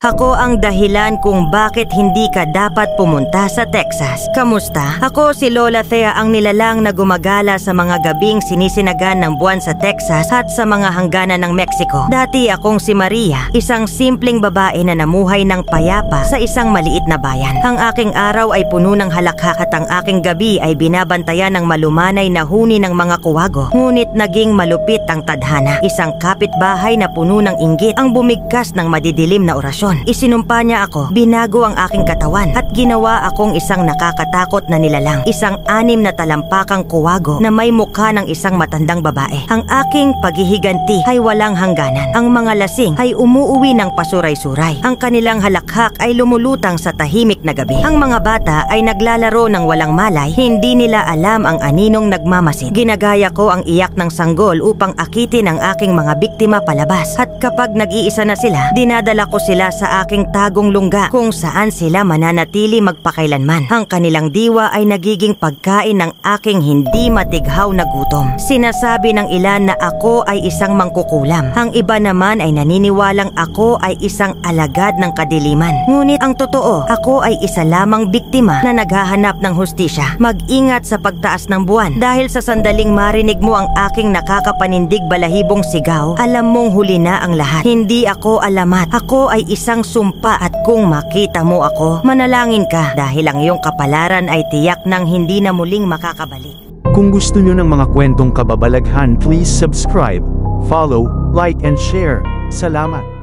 Ako ang dahilan kung bakit hindi ka dapat pumunta sa Texas. Kamusta? Ako si Lola Thea, ang nilalang na gumagala sa mga gabing sinisinagan ng buwan sa Texas at sa mga hangganan ng Mexico. Dati akong si Maria, isang simpleng babae na namuhay ng payapa sa isang maliit na bayan. Ang aking araw ay puno ng halakhak at ang aking gabi ay binabantayan ng malumanay na huni ng mga kuwago. Ngunit naging malupit ang tadhana. Isang kapitbahay na puno ng inggit ang bumigkas ng madidilim na orasyon. Isinumpa niya ako, binago ang aking katawan at ginawa akong isang nakakatakot na nilalang. Isang 6 na talampakang kuwago na may mukha ng isang matandang babae. Ang aking paghihiganti ay walang hangganan. Ang mga lasing ay umuuwi ng pasuray-suray. Ang kanilang halakhak ay lumulutang sa tahimik na gabi. Ang mga bata ay naglalaro ng walang malay, hindi nila alam ang aninong nagmamasid. Ginagaya ko ang iyak ng sanggol upang akitin ang aking mga biktima palabas. At kapag nag-iisa na sila, dinadala ko sila sa aking tagong lungga kung saan sila mananatili magpakailanman. Ang kanilang diwa ay nagiging pagkain ng aking hindi matighaw na gutom. Sinasabi ng ilan na ako ay isang mangkukulam. Ang iba naman ay naniniwalang ako ay isang alagad ng kadiliman. Ngunit ang totoo, ako ay isa lamang biktima na naghahanap ng hustisya. Mag-ingat sa pagtaas ng buwan dahil sa sandaling marinig mo ang aking nakakapanindig balahibong sigaw, alam mong huli na ang lahat. Hindi ako alamat. Ako ay isang sumpa at kung makita mo ako, manalangin ka dahil ang iyong kapalaran ay tiyak nang hindi na muling makakabalik. Kung gusto nyo ng mga kwentong kababalaghan, please subscribe, follow, like and share. Salamat!